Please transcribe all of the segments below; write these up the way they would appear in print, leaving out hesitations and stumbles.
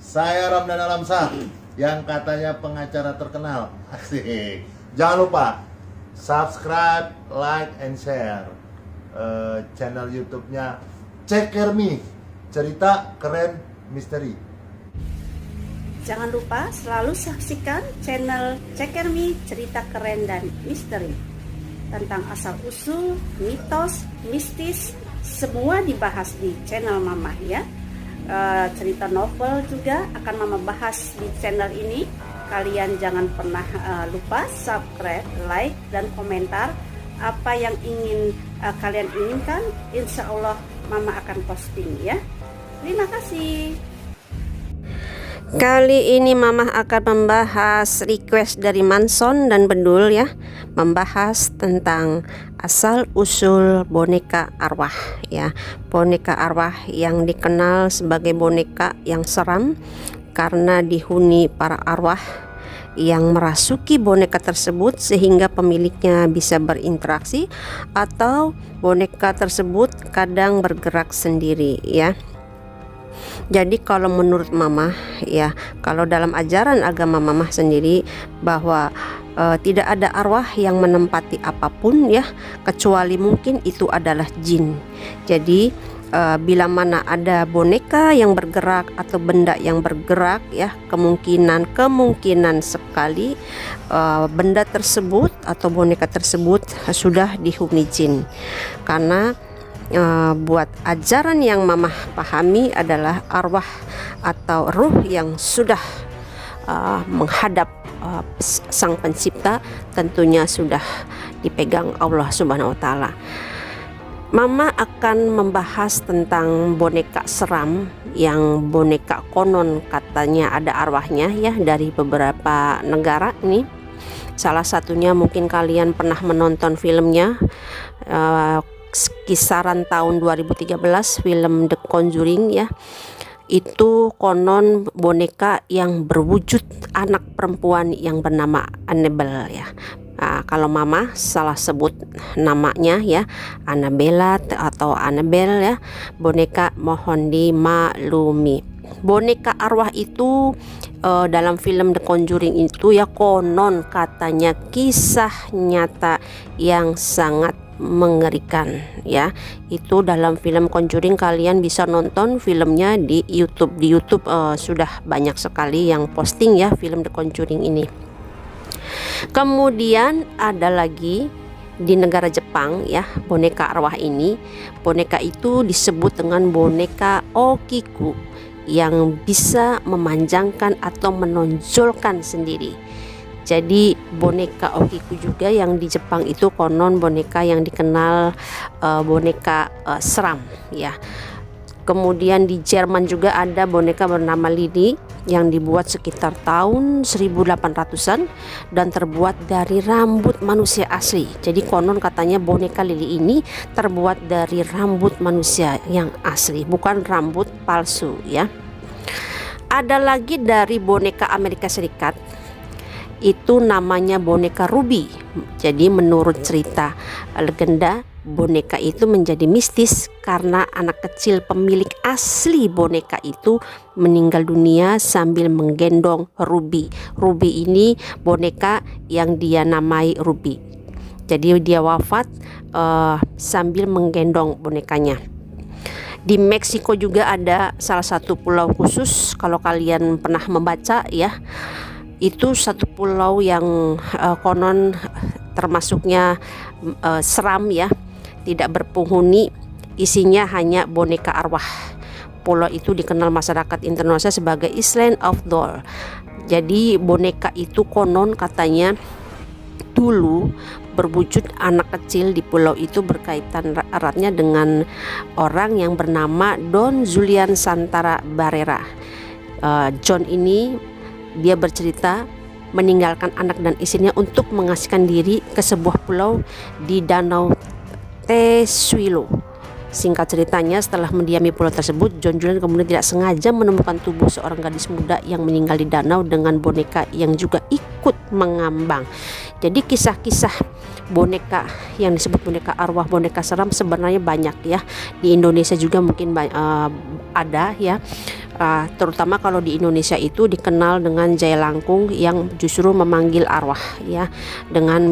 Saya Ramdan Alamsah yang katanya pengacara terkenal. Asik. Jangan lupa subscribe, like, and share channel YouTube-nya Ceker Me, cerita keren misteri. Jangan lupa selalu saksikan channel Ceker Me, cerita keren dan misteri. Tentang asal-usul, mitos, mistis, semua dibahas di channel Mama ya. Cerita novel juga akan Mama bahas di channel ini. Kalian jangan pernah lupa subscribe, like, dan komentar apa yang ingin kalian inginkan. Insya Allah Mama akan posting ya. Terima kasih. Kali ini Mama akan membahas request dari Manson dan Bedul ya, membahas tentang asal usul boneka arwah ya. Boneka arwah yang dikenal sebagai boneka yang seram karena dihuni para arwah yang merasuki boneka tersebut sehingga pemiliknya bisa berinteraksi, atau boneka tersebut kadang bergerak sendiri ya. Jadi kalau menurut Mama ya, kalau dalam ajaran agama Mama sendiri bahwa tidak ada arwah yang menempati apapun ya, kecuali mungkin itu adalah jin. Jadi bila mana ada boneka yang bergerak atau benda yang bergerak ya, kemungkinan sekali benda tersebut atau boneka tersebut sudah dihuni jin. Karena buat ajaran yang Mama pahami adalah arwah atau ruh yang sudah menghadap Sang Pencipta tentunya sudah dipegang Allah Subhanahu wa Ta'ala. Mama akan membahas tentang boneka seram yang boneka konon katanya ada arwahnya ya, dari beberapa negara ini. Salah satunya mungkin kalian pernah menonton filmnya, kisaran tahun 2013, film The Conjuring ya. Itu konon boneka yang berwujud anak perempuan yang bernama Annabelle ya. Kalau Mama salah sebut namanya ya, Annabella atau Annabelle ya. Boneka mohon dimaklumi. Boneka arwah itu dalam film The Conjuring itu ya, konon katanya kisah nyata yang sangat mengerikan ya. Itu dalam film Conjuring, kalian bisa nonton filmnya di YouTube. Di YouTube sudah banyak sekali yang posting ya film The Conjuring ini. Kemudian ada lagi di negara Jepang ya, boneka arwah ini. Boneka itu disebut dengan boneka Okiku yang bisa memanjangkan atau menonjolkan sendiri. Jadi boneka Okiku juga yang di Jepang itu konon boneka yang dikenal boneka seram ya. Kemudian di Jerman juga ada boneka bernama Lili yang dibuat sekitar tahun 1800-an dan terbuat dari rambut manusia asli. Jadi konon katanya boneka Lili ini terbuat dari rambut manusia yang asli, bukan rambut palsu ya. Ada lagi dari boneka Amerika Serikat, itu namanya boneka Ruby. Jadi menurut cerita legenda, boneka itu menjadi mistis karena anak kecil pemilik asli boneka itu meninggal dunia sambil menggendong Ruby. Ruby ini boneka yang dia namai Ruby. Jadi dia wafat sambil menggendong bonekanya. Di Meksiko juga ada salah satu pulau khusus, kalau kalian pernah membaca ya, itu satu pulau yang konon termasuknya seram ya, tidak berpenghuni, isinya hanya boneka arwah. Pulau itu dikenal masyarakat Indonesia sebagai Island of Doll. Jadi boneka itu konon katanya dulu berwujud anak kecil di pulau itu, berkaitan eratnya dengan orang yang bernama Don Julian Santana Barrera. John ini dia bercerita meninggalkan anak dan istrinya untuk mengasingkan diri ke sebuah pulau di Danau Tesuilo. Singkat ceritanya, setelah mendiami pulau tersebut, John Julian kemudian tidak sengaja menemukan tubuh seorang gadis muda yang meninggal di danau dengan boneka yang juga ikut mengambang. Jadi kisah-kisah boneka yang disebut boneka arwah, boneka seram sebenarnya banyak ya. Di Indonesia juga mungkin ada ya. terutama kalau di Indonesia itu dikenal dengan jailangkung yang justru memanggil arwah ya, dengan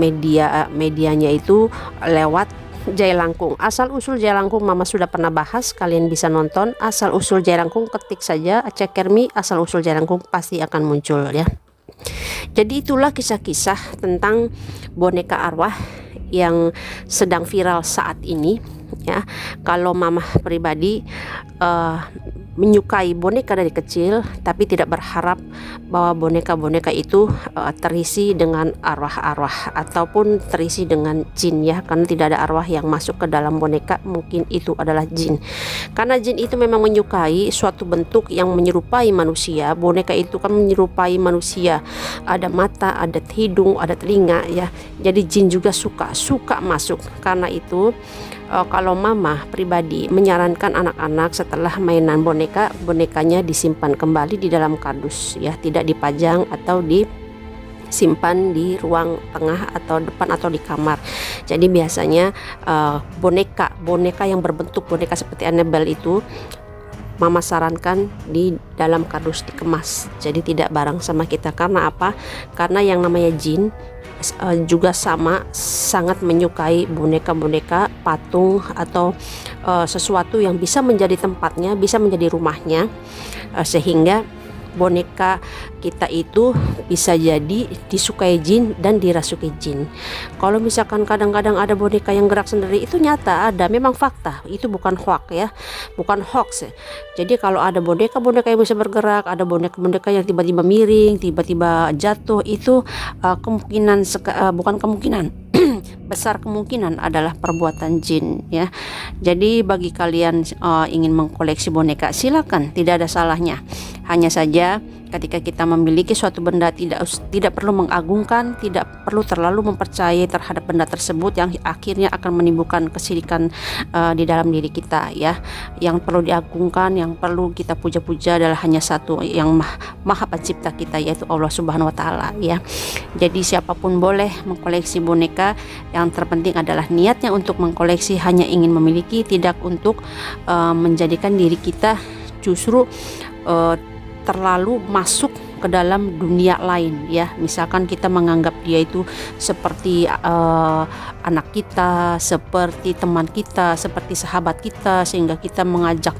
medianya itu lewat jailangkung. Asal usul jailangkung Mama sudah pernah bahas, kalian bisa nonton asal usul jailangkung, ketik saja Cekermi asal usul jailangkung pasti akan muncul ya. Jadi itulah kisah-kisah tentang boneka arwah yang sedang viral saat ini ya. Kalau Mama pribadi menyukai boneka dari kecil, tapi tidak berharap bahwa boneka-boneka itu terisi dengan arwah-arwah ataupun terisi dengan jin ya, karena tidak ada arwah yang masuk ke dalam boneka, mungkin itu adalah jin. Karena jin itu memang menyukai suatu bentuk yang menyerupai manusia. Boneka itu kan menyerupai manusia, ada mata, ada hidung, ada telinga ya. Jadi jin juga suka masuk. Karena itu kalau Mama pribadi menyarankan anak-anak setelah mainan bonekanya disimpan kembali di dalam kardus ya, tidak dipajang atau disimpan di ruang tengah atau depan atau di kamar. Jadi biasanya boneka yang berbentuk boneka seperti Annabelle itu Mama sarankan di dalam kardus dikemas, jadi tidak bareng sama kita. Karena apa? Karena yang namanya jin juga sangat menyukai boneka-boneka, patung atau sesuatu yang bisa menjadi tempatnya, bisa menjadi rumahnya, sehingga boneka kita itu bisa jadi disukai jin dan dirasuki jin. Kalau misalkan kadang-kadang ada boneka yang gerak sendiri, itu nyata ada, memang fakta, itu bukan hoax ya, bukan hoax ya. Jadi kalau ada boneka-boneka yang bisa bergerak, ada boneka-boneka yang tiba-tiba miring, tiba-tiba jatuh, itu bukan kemungkinan besar kemungkinan adalah perbuatan jin ya. Jadi bagi kalian ingin mengkoleksi boneka, silakan, tidak ada salahnya. Hanya saja ketika kita memiliki suatu benda tidak perlu mengagungkan, tidak perlu terlalu mempercayai terhadap benda tersebut yang akhirnya akan menimbulkan kesyirikan di dalam diri kita ya. Yang perlu diagungkan, yang perlu kita puja-puja adalah hanya satu yang maha pencipta kita, yaitu Allah Subhanahu wa taala ya. Jadi siapapun boleh mengkoleksi boneka, yang terpenting adalah niatnya untuk mengkoleksi hanya ingin memiliki, tidak untuk menjadikan diri kita justru terlalu masuk ke dalam dunia lain ya. Misalkan kita menganggap dia itu seperti anak kita, seperti teman kita, seperti sahabat kita, sehingga kita mengajak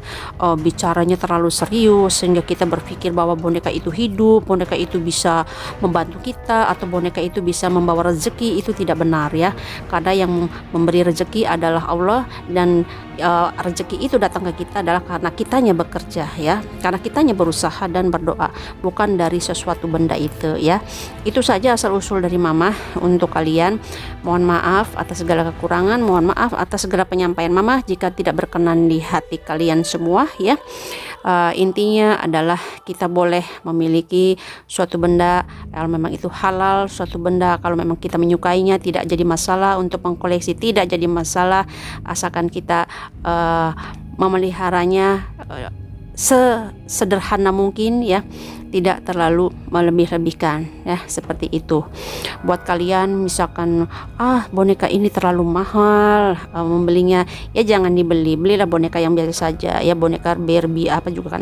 bicaranya terlalu serius, sehingga kita berpikir bahwa boneka itu hidup, boneka itu bisa membantu kita, atau boneka itu bisa membawa rezeki. Itu tidak benar ya, karena yang memberi rezeki adalah Allah, dan rezeki itu datang ke kita adalah karena kitanya bekerja ya, karena kitanya berusaha dan berdoa, bukan dari sesuatu benda itu ya. Itu saja asal usul dari Mama untuk kalian. Mohon maaf atas segala kekurangan, mohon maaf atas segala penyampaian Mama jika tidak berkenan di hati kalian semua ya. Intinya adalah kita boleh memiliki suatu benda kalau memang itu halal, suatu benda kalau memang kita menyukainya, tidak jadi masalah untuk mengkoleksi, tidak jadi masalah asalkan kita memeliharanya sesederhana mungkin ya, tidak terlalu melebih-lebihkan ya, seperti itu. Buat kalian misalkan boneka ini terlalu mahal membelinya, ya jangan dibeli, belilah boneka yang biasa saja ya, boneka Barbie apa juga kan